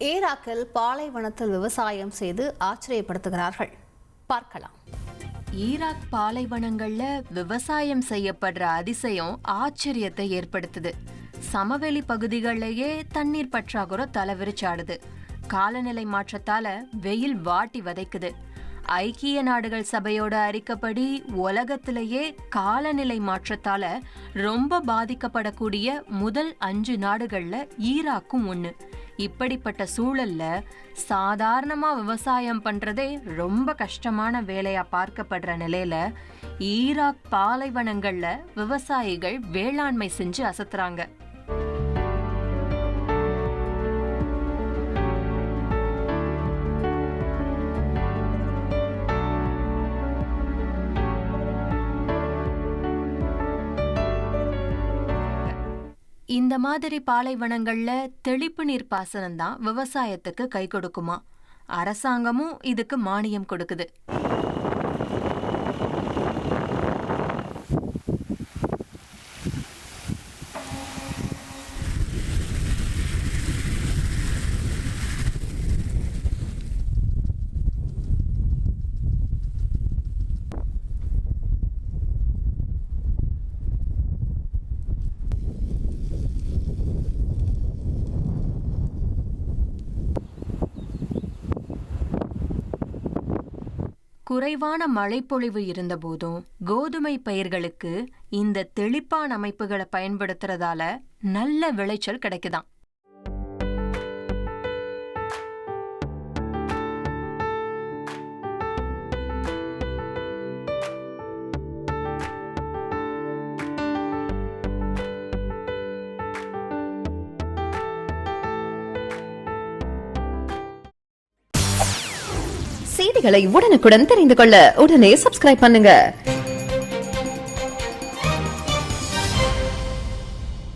ஈராக்கில் பாலைவனத்தில் விவசாயம் செய்து ஆச்சரியப்படுத்துகிறார்கள். பார்க்கலாம். ஈராக் பாலைவனங்கள்ல விவசாயம் செய்யப்படுற அதிசயம் ஆச்சரியத்தை ஏற்படுத்துது. சமவெளி பகுதிகளிலேயே தண்ணீர் பற்றாக்குறை தலைவிரிச்சாடுது. காலநிலை மாற்றத்தால வெயில் வாட்டி வதைக்குது. ஐக்கிய நாடுகள் சபையோட அறிக்கைப்படி உலகத்திலேயே காலநிலை மாற்றத்தால ரொம்ப பாதிக்கப்படக்கூடிய முதல் 5 நாடுகள்ல ஈராக்கும் ஒண்ணு. இப்படிப்பட்ட சூழல்ல சாதாரணமா விவசாயம் பண்றதே ரொம்ப கஷ்டமான வேலையா பார்க்கப்படுற நிலையில ஈராக் பாலைவனங்கள்ல விவசாயிகள் வேளாண்மை செஞ்சு அசத்துறாங்க. இந்த மாதிரி பாலைவனங்கள்ல தெளிப்பு நீர் பாசனம் தான் விவசாயத்துக்கு கை கொடுக்குமா. அரசாங்கமும் இதுக்கு மானியம் கொடுக்குது. குறைவான மழைப்பொழிவு இருந்தபோதும் கோதுமை பயிர்களுக்கு இந்த தெளிப்பான் அமைப்புகளை பயன்படுத்துறதால நல்ல விளைச்சல் கிடைக்குதாம். செய்திகளை உடனுக்குடன் தெரிந்து கொள்ள உடனே சப்ஸ்கிரைப் பண்ணுங்க.